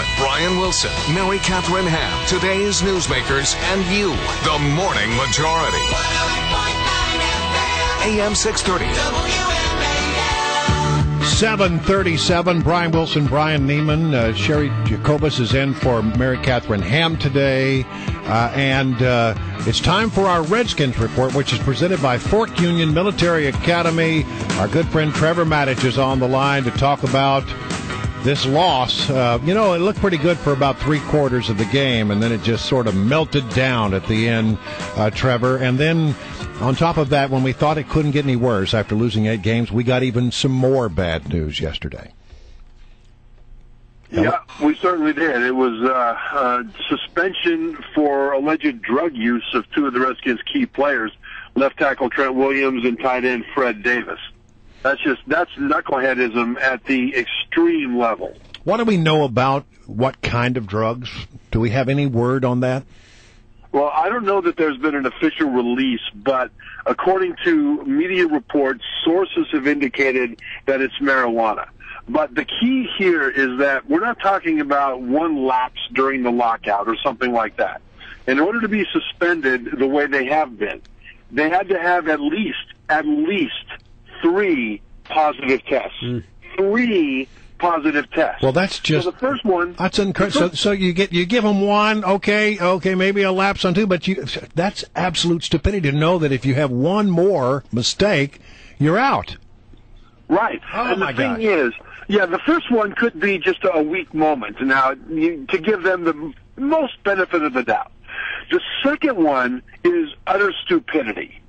Neiman, Brian Wilson, Mary Catherine Ham, today's newsmakers, and you, the Morning Majority. 101.9 FM, AM 630. WMAL. 7:37. Brian Wilson, Brian Neiman. Sherry Jacobus is in for Mary Catherine Ham today. And it's time for our Redskins report, which is presented by Fort Union Military Academy. Our good friend Trevor Matich is on the line to talk about this loss. It looked pretty good for about 3/4 of the game, and then it just sort of melted down at the end, Trevor. And then on top of that, when we thought it couldn't get any worse after losing 8 games, we got even some more bad news yesterday. Yeah, we certainly did. It was suspension for alleged drug use of 2 of the Redskins' key players, left tackle Trent Williams and tight end Fred Davis. That's knuckleheadism at the extreme level. What do we know about what kind of drugs? Do we have any word on that? Well, I don't know that there's been an official release, but according to media reports, sources have indicated that it's marijuana. But the key here is that we're not talking about one lapse during the lockout or something like that. In order to be suspended the way they have been, they had to have at least 3 positive tests. 3 positive tests. Well, that's just... So the first one... That's incredible. So you give them one, okay, maybe a lapse on 2, but that's absolute stupidity to know that if you have one more mistake, you're out. Right. Oh, and my the thing God. is, the first one could be just a weak moment. Now, to give them the most benefit of the doubt. The second one is utter stupidity.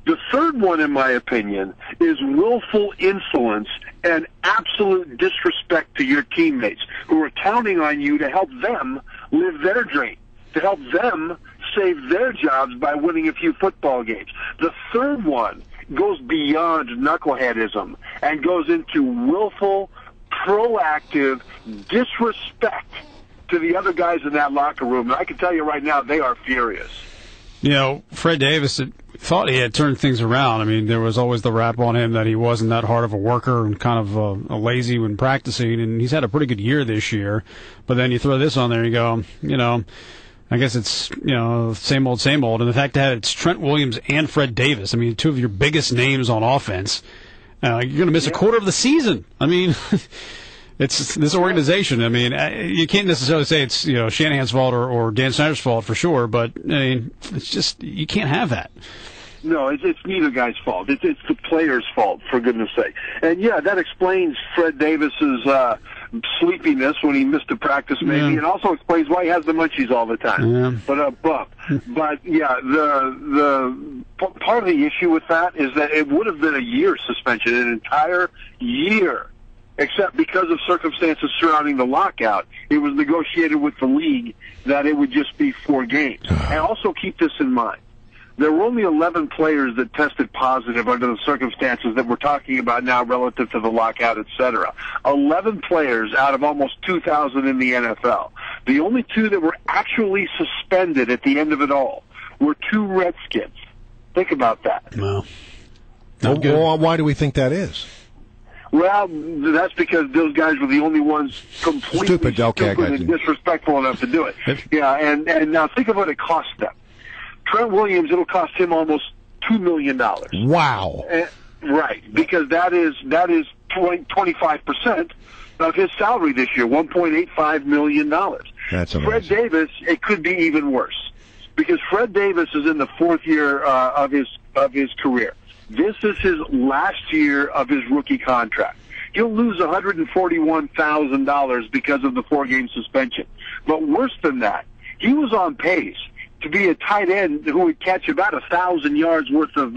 The third one, in my opinion, is willful insolence and absolute disrespect to your teammates who are counting on you to help them live their dream, to help them save their jobs by winning a few football games. The third one goes beyond knuckleheadism and goes into willful, proactive disrespect to the other guys in that locker room. And I can tell you right now, they are furious. Fred Davis thought he had turned things around. I mean, there was always the rap on him that he wasn't that hard of a worker and kind of lazy when practicing, and he's had a pretty good year this year. But then you throw this on there and you go, I guess it's, same old, same old. And the fact that it's Trent Williams and Fred Davis, I mean, 2 of your biggest names on offense, you're going to miss a quarter of the season. I mean, it's this organization. I mean, you can't necessarily say it's, Shanahan's fault or Dan Snyder's fault for sure, but, I mean, it's just, you can't have that. No, it's neither guy's fault. It's the player's fault, for goodness sake. And, that explains Fred Davis's sleepiness when he missed a practice, maybe, and also explains why he has the munchies all the time. Yeah. But the part of the issue with that is that it would have been a year suspension, an entire year, except because of circumstances surrounding the lockout. It was negotiated with the league that it would just be 4 games. And also keep this in mind. There were only 11 players that tested positive under the circumstances that we're talking about now relative to the lockout, et cetera. 11 players out of almost 2,000 in the NFL. The only 2 that were actually suspended at the end of it all were 2 Redskins. Think about that. Wow. Well, why do we think that is? Well, that's because those guys were the only ones completely stupid and disrespectful enough to do it. And now think of what it cost them. Trent Williams, it'll cost him almost $2 million. Wow. Right, because that is 25% of his salary this year, $1.85 million. That's amazing. Fred Davis, it could be even worse, because Fred Davis is in the 4th year of his career. This is his last year of his rookie contract. He'll lose $141,000 because of the 4-game suspension. But worse than that, he was on pace to be a tight end who would catch about 1,000 yards worth of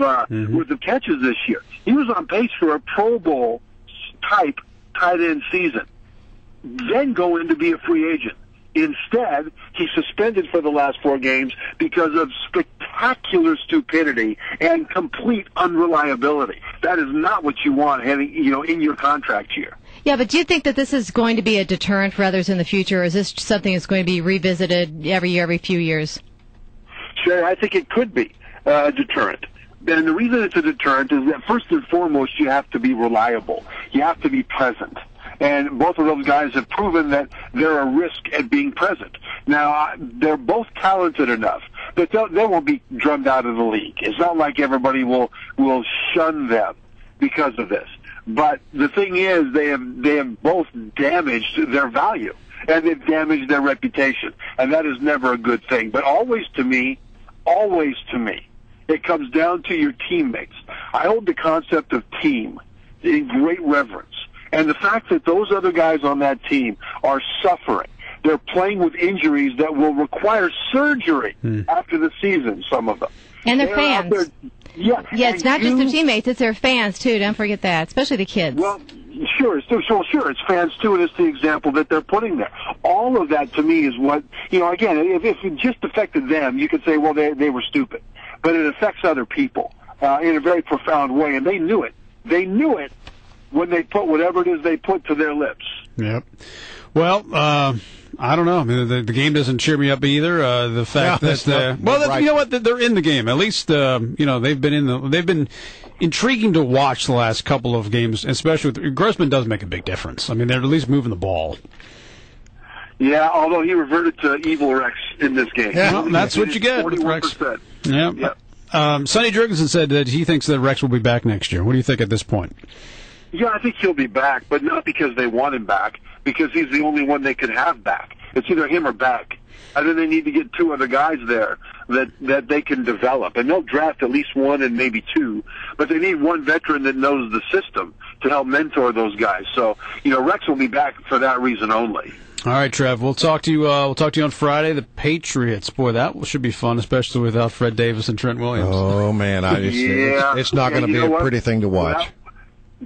catches this year. He was on pace for a Pro Bowl type tight end season. Then go in to be a free agent. Instead, he's suspended for the last 4 games because of spectacular stupidity and complete unreliability. That is not what you want having, in your contract year. Yeah, but do you think that this is going to be a deterrent for others in the future, or is this something that's going to be revisited every year, every few years? Sure, I think it could be a deterrent. And the reason it's a deterrent is that first and foremost, you have to be reliable. You have to be present. And both of those guys have proven that they're a risk at being present. Now, they're both talented enough that they won't be drummed out of the league. It's not like everybody will shun them because of this. But the thing is, they have both damaged their value, and they've damaged their reputation. And that is never a good thing. But always to me, it comes down to your teammates. I hold the concept of team in great reverence. And the fact that those other guys on that team are suffering, they're playing with injuries that will require surgery after the season, some of them. And they're fans. Yeah, it's not just their teammates, it's their fans, too. Don't forget that, especially the kids. Well, sure, it's fans, too, and it's the example that they're putting there. All of that, to me, is what, again, if it just affected them, you could say, well, they were stupid. But it affects other people in a very profound way, and they knew it. They knew it when they put whatever it is they put to their lips. Yep. Well, I don't know. I mean, the game doesn't cheer me up either. The fact that you know what, they're in the game. At least they've been intriguing to watch the last couple of games, especially with Grossman does make a big difference. I mean, they're at least moving the ball. Yeah, although he reverted to evil Rex in this game. Yeah, well, that's what you get with Rex. Yep. Sonny Jurgensen said that he thinks that Rex will be back next year. What do you think at this point? Yeah, I think he'll be back, but not because they want him back, because he's the only one they could have back. It's either him or back. And then they need to get two other guys there that they can develop. And they'll draft at least one and maybe two, but they need one veteran that knows the system to help mentor those guys. So, Rex will be back for that reason only. All right, Trev. We'll talk to you. We'll talk to you on Friday. The Patriots. Boy, that should be fun, especially without Fred Davis and Trent Williams. Oh man, it's not going to be a pretty thing to watch. Well,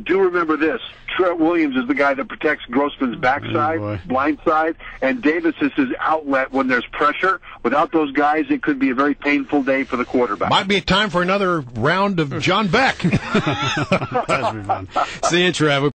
do remember this: Trent Williams is the guy that protects Grossman's backside, blind side, and Davis is his outlet when there's pressure. Without those guys, it could be a very painful day for the quarterback. Might be time for another round of John Beck. That'd be fun. See you, Trev.